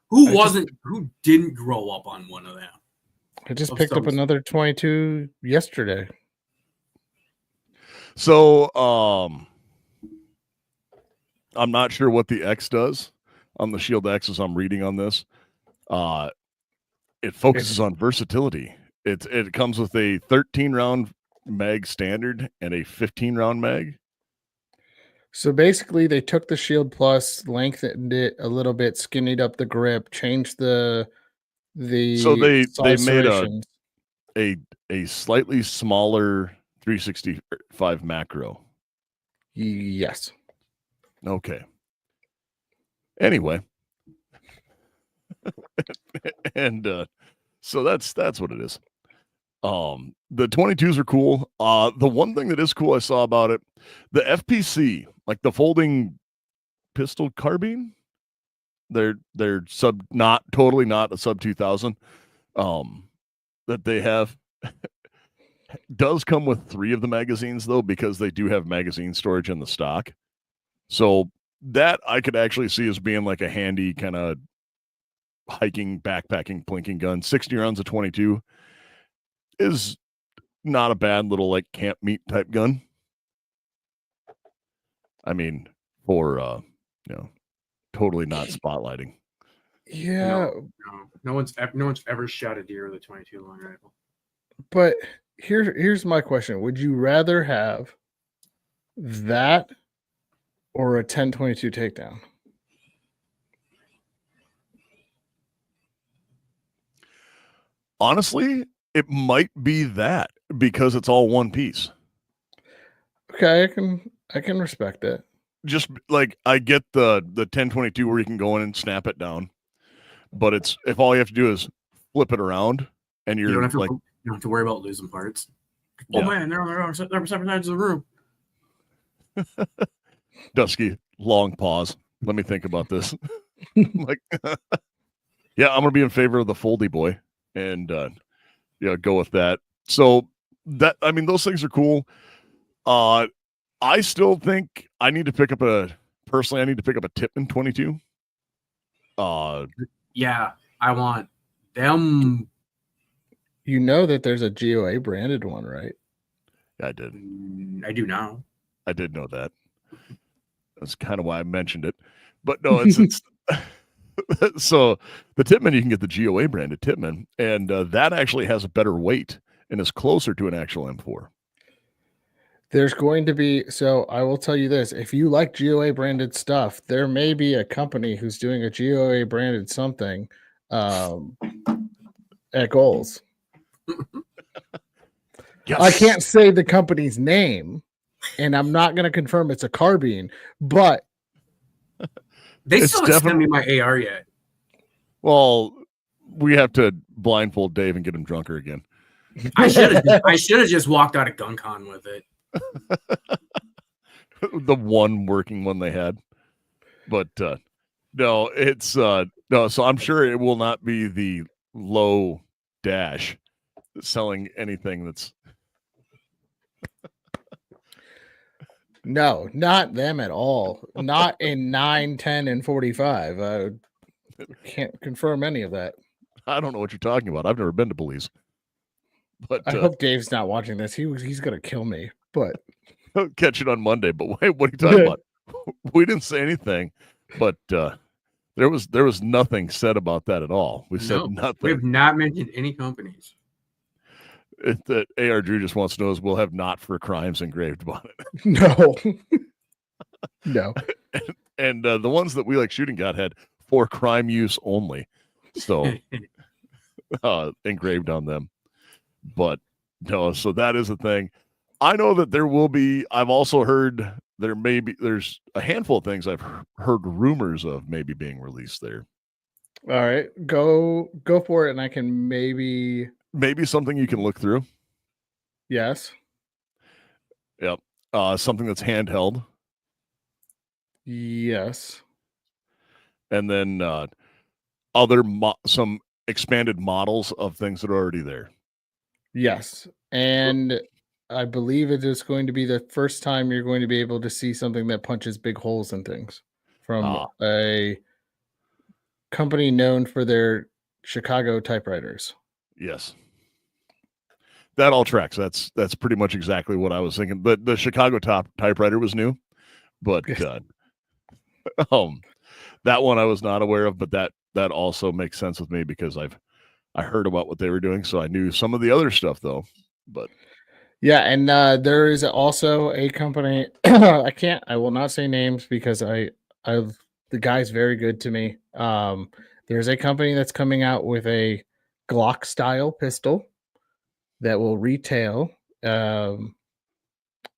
who didn't grow up on one of them? I just picked up another 22 yesterday. So, I'm not sure what the X does on the Shield X as I'm reading on this. It focuses on versatility. It comes with a 13 round mag standard and a 15 round mag. So basically, they took the Shield Plus, lengthened it a little bit, skinnied up the grip, changed the. So they made a slightly smaller 365 macro. Yes. Okay. Anyway. And so that's what it is. The 22s are cool. The one thing that is cool I saw about it, the FPC, like the folding pistol carbine, they're not a sub 2000 that they have. Does come with 3 of the magazines though, because they do have magazine storage in the stock. So that I could actually see as being like a handy kind of hiking, backpacking, plinking gun. 60 rounds of 22 is not a bad little like camp meat type gun. I mean, for totally not spotlighting. Yeah. No one's ever shot a deer with a 22 long rifle. But here's my question. Would you rather have that or a 10-22 takedown? Honestly, it might be that because it's all one piece. Okay, I can respect that. Just like I get the 10-22 where you can go in and snap it down, but it's if all you have to do is flip it around and you don't have to worry about losing parts. Yeah. Oh man, they're on separate sides of the room. Dusky, long pause. Let me think about this. Like, yeah, I'm gonna be in favor of the Foldy boy, and go with that. So those things are cool. I still think I need to pick up a Tippmann 22. Yeah, I want them. You know that there's a GOA branded one, right? I did. I do now. I did know that. That's kind of why I mentioned it. But no, it's so the Tippmann, you can get the GOA branded Tippmann, and that actually has a better weight and is closer to an actual M4. There's going to be, so I will tell you this, if you like GOA branded stuff, there may be a company who's doing a GOA branded something at Goals. Yes. I can't say the company's name, and I'm not going to confirm it's a carbine, but they still haven't sent me my AR yet. Well, we have to blindfold Dave and get him drunker again. I should have just walked out of GunCon with it. The one working one they had, but no, it's no. So I'm sure it will not be the low dash selling anything that's. No, not them at all. Not in 9, 10, and 45. I can't confirm any of that. I don't know what you're talking about. I've never been to Belize. But I hope Dave's not watching this. He's gonna kill me. But I'll catch it on Monday. But wait, what are you talking about? We didn't say anything, but there was nothing said about that at all. We said nothing. We have not mentioned any companies. That AR Drew just wants to know is we'll have not for crimes engraved on it. No. No. And the ones that we like shooting got had for crime use only. So engraved on them. But no, so that is a thing. I know that there will be, I've also heard there's a handful of things I've heard rumors of maybe being released there. All right, go for it, and I can maybe something you can look through. Yes. Yep. Something that's handheld. Yes. And then some expanded models of things that are already there. Yes. And I believe it is going to be the first time you're going to be able to see something that punches big holes in things from a company known for their Chicago typewriters. Yes. That all tracks. That's pretty much exactly what I was thinking. The Chicago typewriter was new, but that one I was not aware of, but that also makes sense with me because I heard about what they were doing, so I knew some of the other stuff though. But yeah, and there is also a company. I will not say names because the guy's very good to me. There's a company that's coming out with a Glock style pistol that will retail under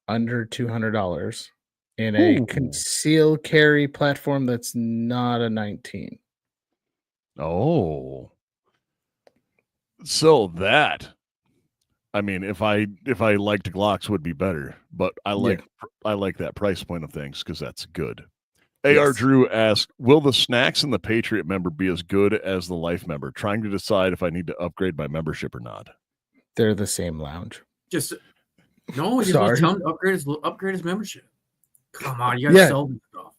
$200 in a concealed carry platform that's not a 19. Oh, so that, I mean, if I liked Glocks would be better, but I like that price point of things because that's good. AR Drew asked, will the snacks and the Patriot member be as good as the Life member? Trying to decide if I need to upgrade my membership or not. They're the same lounge. He's supposed to tell him to upgrade his membership. Come on, you gotta sell them stuff.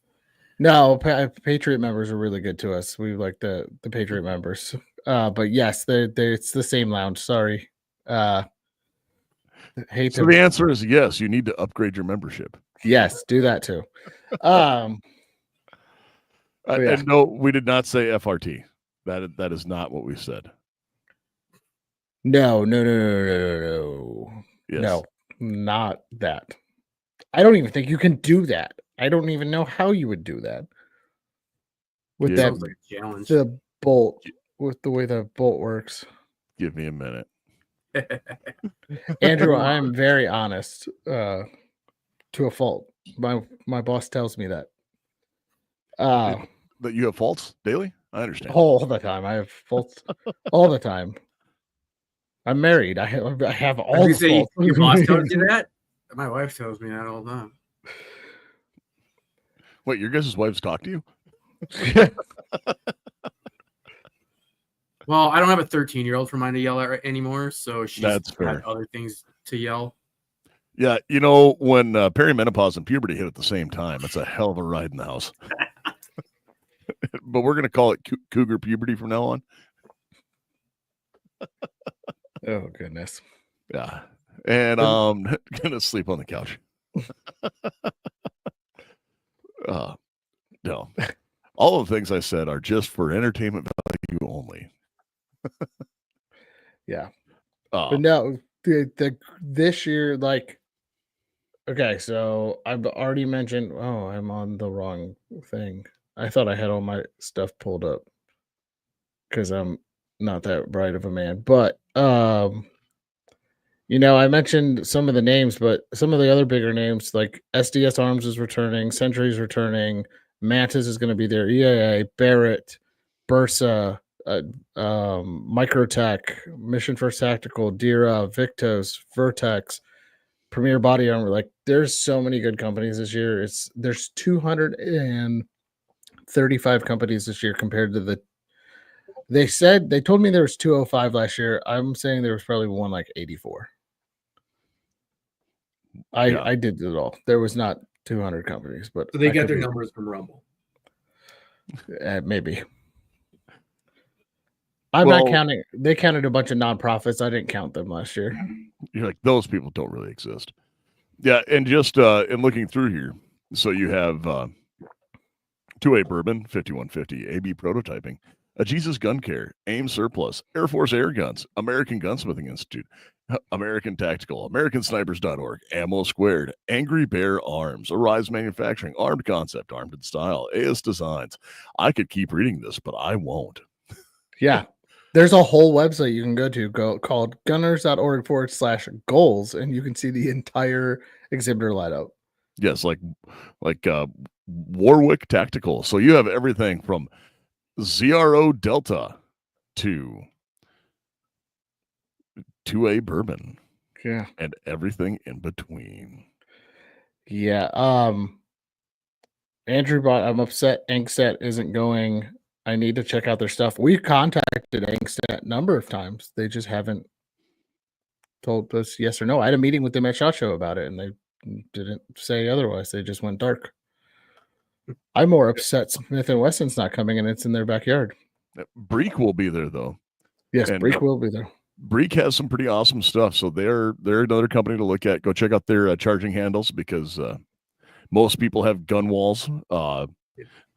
No, Patriot members are really good to us. We like the Patriot members. But yes, it's the same lounge. Sorry. The answer is yes, you need to upgrade your membership. Yes, do that too. And no, we did not say FRT. That is not what we said. No. Yes. No, not that. I don't even think you can do that. I don't even know how you would do that. With that challenge. The bolt, with the way the bolt works. Give me a minute. Andrew, I am very honest to a fault. My boss tells me that. That you have faults daily? I understand. All the time. I have faults all the time. I'm married. I have all the faults. Your boss tells you that? My wife tells me that all the time. Wait, your guys' wives talk to you? Well, I don't have a 13-year-old for mine to yell at anymore, so she's got other things to yell. Yeah, you know, when perimenopause and puberty hit at the same time, it's a hell of a ride in the house. But we're going to call it cougar puberty from now on. Oh, goodness. Yeah. And I'm going to sleep on the couch. No. All of the things I said are just for entertainment value only. Yeah. But no, this year, like, okay, so I've already mentioned, I'm on the wrong thing. I thought I had all my stuff pulled up because I'm not that bright of a man. But, you know, I mentioned some of the names, but some of the other bigger names, like SDS Arms is returning, Sentry's returning, Mantis is going to be there, EAA, Barrett, Bursa, Microtech, Mission First Tactical, Dira, Victos, Vertex, Premier Body Armor. Like, there's so many good companies this year. There's 235 companies this year compared to they told me there was 205 last year. I'm saying there was probably one like 84. I did it all. There was not 200 companies, but so they get their numbers from Rumble. Maybe. I'm not counting. They counted a bunch of nonprofits. I didn't count them last year. You're like, those people don't really exist. Yeah, and just in looking through here, so you have 2A Bourbon, 5150, AB Prototyping, A Jesus Gun Care, AIM Surplus, Air Force Air Guns, American Gunsmithing Institute, American Tactical, AmericanSnipers.org, Ammo Squared, Angry Bear Arms, Arise Manufacturing, Armed Concept, Armed in Style, AS Designs. I could keep reading this, but I won't. Yeah. There's a whole website you can go to called gunners.org/goals, and you can see the entire exhibitor lineup. Yes, like Warwick Tactical. So you have everything from ZRO Delta to 2A Bourbon. Yeah. And everything in between. Yeah. Andrew bought I'm upset Inkset isn't going. I need to check out their stuff. We contacted Inkset a number of times. They just haven't told us yes or no. I had a meeting with them at SHOT Show about it, and they didn't say otherwise. They just went dark. I'm more upset Smith & Wesson's not coming, and it's in their backyard. Breek will be there, though. Yes, Breek will be there. Breek has some pretty awesome stuff, so they're another company to look at. Go check out their charging handles, because most people have gun walls.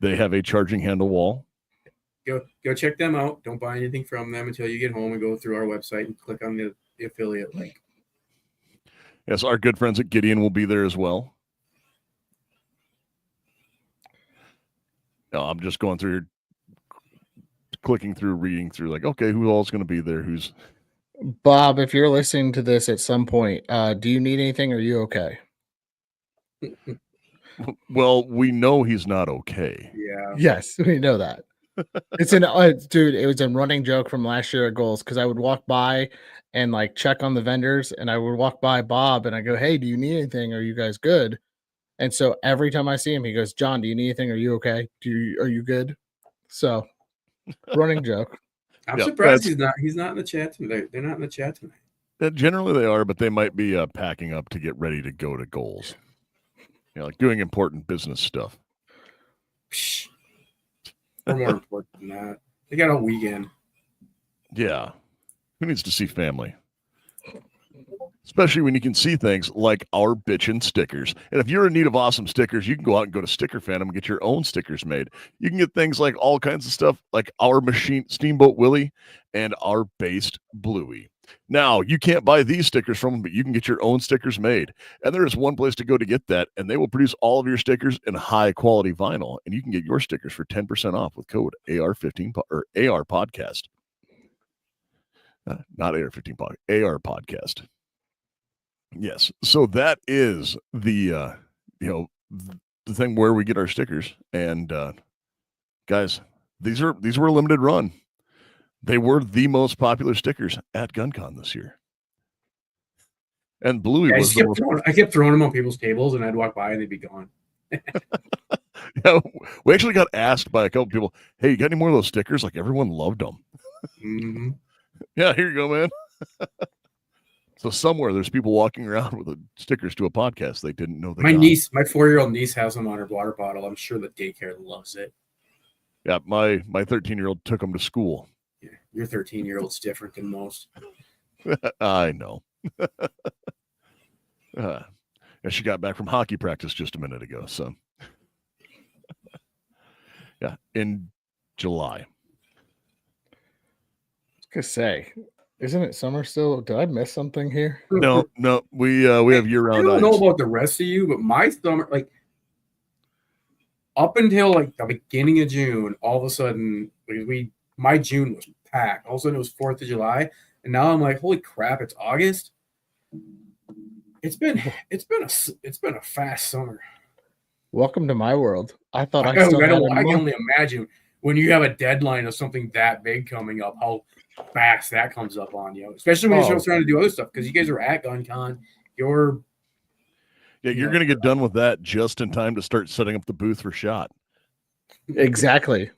They have a charging handle wall. Go check them out. Don't buy anything from them until you get home, and go through our website and click on the affiliate link. Yes, our good friends at Gideon will be there as well. I'm just going through, clicking through, reading through, like, okay, who all's going to be there? Who's Bob, if you're listening to this at some point, do you need anything? Are you okay? Well, we know he's not okay. Yeah. Yes, we know that. It's dude, it was a running joke from last year at Goals, because I would walk by and like check on the vendors, and I would walk by Bob and I go, hey, do you need anything? Are you guys good? And so every time I see him, he goes, John, do you need anything? Are you okay? Are you good? So running joke. I'm surprised he's not in the chat tonight. They're not in the chat tonight. Generally they are, but they might be packing up to get ready to go to Goals. Like doing important business stuff. We're more important than that. They got a weekend. Yeah. Who needs to see family? Especially when you can see things like our bitchin' stickers. And if you're in need of awesome stickers, you can go out and go to Sticker Phantom and get your own stickers made. You can get things like all kinds of stuff, like our machine Steamboat Willie and our based Bluey. Now, you can't buy these stickers from them, but you can get your own stickers made. And there is one place to go to get that, and they will produce all of your stickers in high-quality vinyl, and you can get your stickers for 10% off with code AR-15 or AR Podcast. Not AR-15 Podcast, AR Podcast. Yes, so that is the the thing where we get our stickers, and guys, these were a limited run. They were the most popular stickers at GunCon this year, and Bluey was the most. I kept throwing them on people's tables, and I'd walk by and they'd be gone. Yeah, we actually got asked by a couple people, "Hey, you got any more of those stickers?" Like everyone loved them. Mm-hmm. Yeah, here you go, man. So somewhere there's people walking around with stickers to a podcast they didn't know they got. My 4-year-old niece has them on her water bottle. I'm sure the daycare loves it. Yeah, my 13-year-old took them to school. Yeah, your 13-year-old's different than most. I know. And she got back from hockey practice just a minute ago. So, yeah, in July. I was gonna say, isn't it summer still? Did I miss something here? No, we have year-round. I don't know about the rest of you, but my summer, like up until like the beginning of June, all of a sudden, my June was packed. All of a sudden, it was 4th of July, and now I'm like, holy crap! It's August. It's been a fast summer. Welcome to my world. I thought I can only imagine when you have a deadline of something that big coming up, how fast that comes up on you, especially when you're trying to do other stuff, because you guys are at GunCon. You're going to get done with that just in time to start setting up the booth for SHOT. Exactly.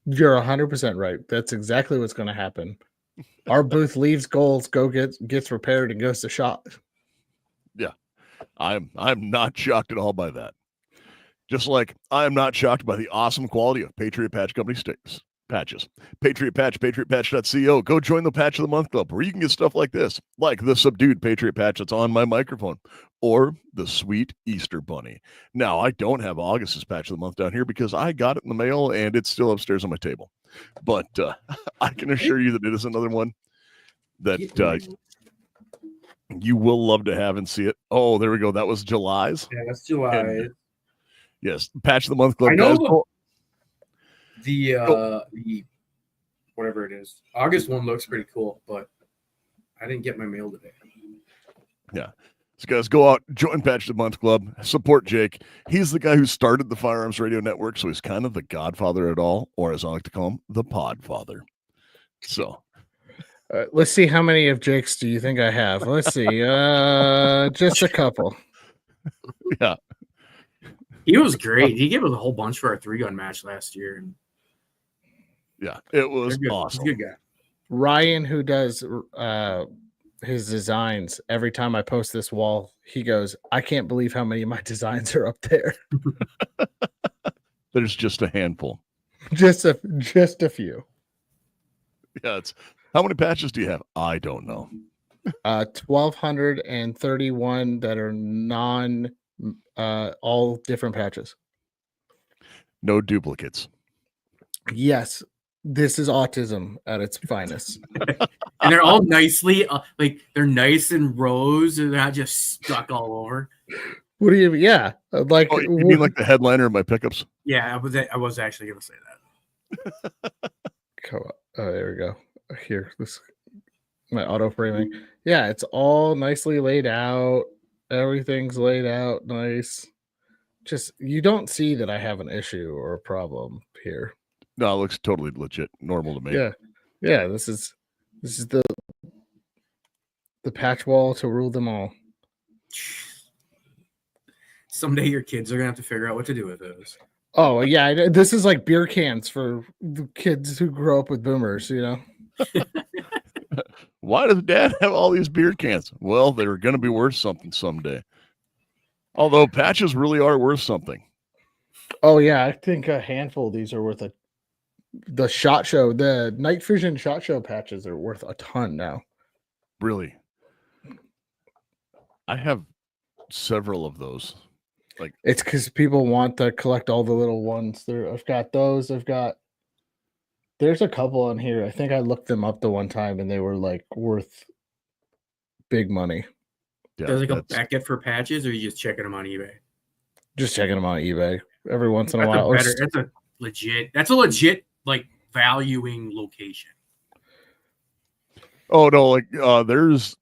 You're 100% right. That's exactly what's going to happen. Our booth leaves Goals, gets repaired, and goes to SHOT. Yeah, I'm not shocked at all by that. Just like I am not shocked by the awesome quality of Patriot Patch Company sticks. Patches. Patriot Patch, patriotpatch.co. Go join the Patch of the Month Club, where you can get stuff like this, like the subdued Patriot Patch that's on my microphone, or the sweet Easter Bunny. Now, I don't have August's Patch of the Month down here because I got it in the mail and it's still upstairs on my table. But I can assure you that it is another one that you will love to have and see it. Oh, there we go. That was July's. Yeah, that's July. And, yes, Patch of the Month Club. I know guys. the whatever it is. August one looks pretty cool, but I didn't get my mail today. Yeah. So guys, go out, join Patch of the Month Club, support Jake. He's the guy who started the Firearms Radio Network, so he's kind of the godfather at all, or as I like to call him, the podfather. So let's see, how many of Jake's do you think I have? Let's see. Just a couple. Yeah. He was great. He gave us a whole bunch for our 3-gun match last year. Yeah, it was awesome. He's a good guy. Ryan, who does his designs, every time I post this wall, he goes, I can't believe how many of my designs are up there. There's just a handful. Just a few. Yeah, it's how many patches do you have? I don't know. 1,231 that are non all different patches. No duplicates. Yes, this is autism at its finest. And they're all nicely, they're nice in rows, and they're not just stuck all over. What do you mean? Yeah, like, oh, you mean like the headliner of my pickups? Yeah, I was actually going to say that. Come on. Oh, there we go. Here, this my auto framing. Yeah, it's all nicely laid out. Everything's laid out nice. Just, you don't see that I have an issue or a problem here. No, it looks totally legit, normal to me. Yeah. This is the patch wall to rule them all. Someday your kids are gonna have to figure out what to do with those. Oh yeah, this is like beer cans for the kids who grow up with boomers. You know. Why does Dad have all these beer cans? Well, they're going to be worth something someday. Although patches really are worth something. Oh yeah, I think a handful of these are worth the SHOT Show, the Night Vision SHOT Show patches are worth a ton now. Really? I have several of those. Like, it's because people want to collect all the little ones. I've got those. There's a couple in here. I think I looked them up the one time and they were like worth big money. Yeah, there's like a bucket for patches, or are you just checking them on eBay? Just checking them on eBay every once in a while. That's a legit like valuing location. Oh no, like there's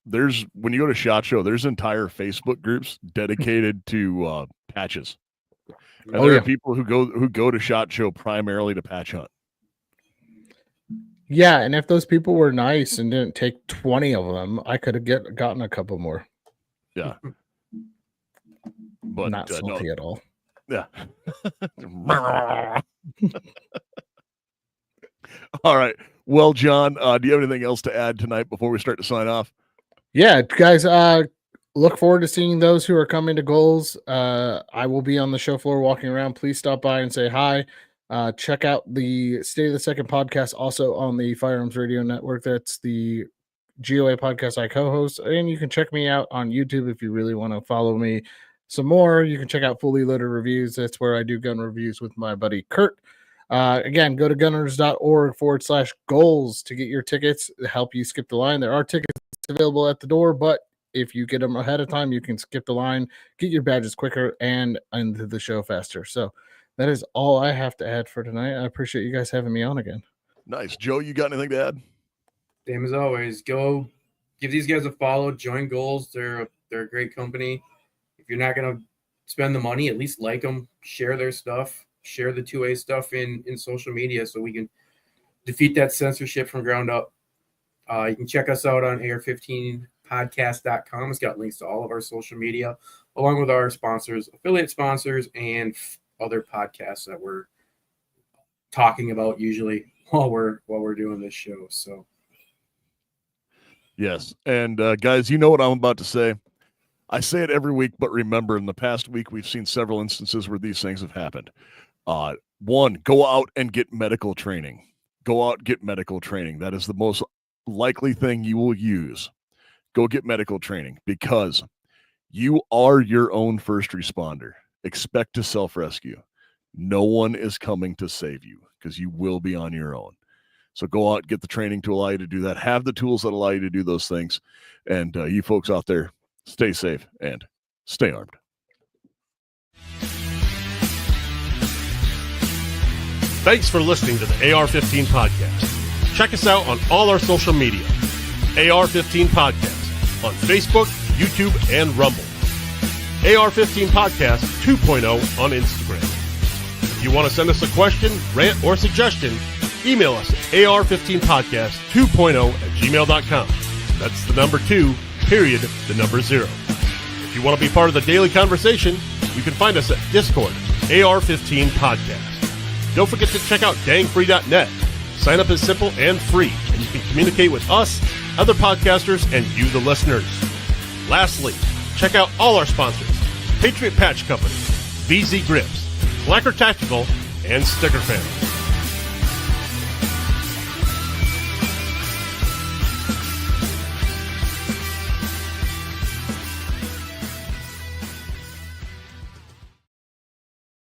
when you go to SHOT Show, there's entire Facebook groups dedicated to patches. And there are people who go to SHOT Show primarily to patch hunt. Yeah, and if those people were nice and didn't take 20 of them, I could have gotten a couple more. Yeah. But not salty at all. Yeah. All right. Well, John, do you have anything else to add tonight before we start to sign off? Yeah, guys, look forward to seeing those who are coming to Goals. I will be on the show floor walking around. Please stop by and say hi. Check out the State of the Second podcast also on the Firearms Radio Network. That's the GOA podcast I co-host. And you can check me out on YouTube if you really want to follow me some more. You can check out Fully Loaded Reviews. That's where I do gun reviews with my buddy Kurt. Again, go to gunners.org/goals to get your tickets to help you skip the line. There are tickets available at the door, but if you get them ahead of time, you can skip the line, get your badges quicker, and into the show faster. So that is all I have to add for tonight. I appreciate you guys having me on again. Nice. Joe, you got anything to add? Same as always. Go give these guys a follow. Join Goals. They're a great company. If you're not going to spend the money, at least like them, share their stuff. Share the 2A stuff in social media so we can defeat that censorship from ground up. You can check us out on AR-15podcast.com. It's got links to all of our social media, along with our sponsors, affiliate sponsors, and other podcasts that we're talking about usually while we're doing this show. So, yes, and guys, you know what I'm about to say. I say it every week, but remember, in the past week, we've seen several instances where these things have happened. One, go out and get medical training. Go out, get medical training. That is the most likely thing you will use. Go get medical training because you are your own first responder. Expect to self-rescue. No one is coming to save you because you will be on your own. So go out, get the training to allow you to do that. Have the tools that allow you to do those things. And you folks out there, stay safe and stay armed. Thanks for listening to the AR-15 podcast. Check us out on all our social media. AR-15 Podcast on Facebook, YouTube, and Rumble. AR-15 Podcast 2.0 on Instagram. If you want to send us a question, rant, or suggestion, email us at AR15podcast2.0@gmail.com. That's the number 2, period, the number 0. If you want to be part of the daily conversation, you can find us at Discord, AR-15 Podcast. Don't forget to check out dangfree.net. Sign up is simple and free, and you can communicate with us, other podcasters, and you, the listeners. Lastly, check out all our sponsors: Patriot Patch Company, VZ Grips, Slacker Tactical, and Sticker Family.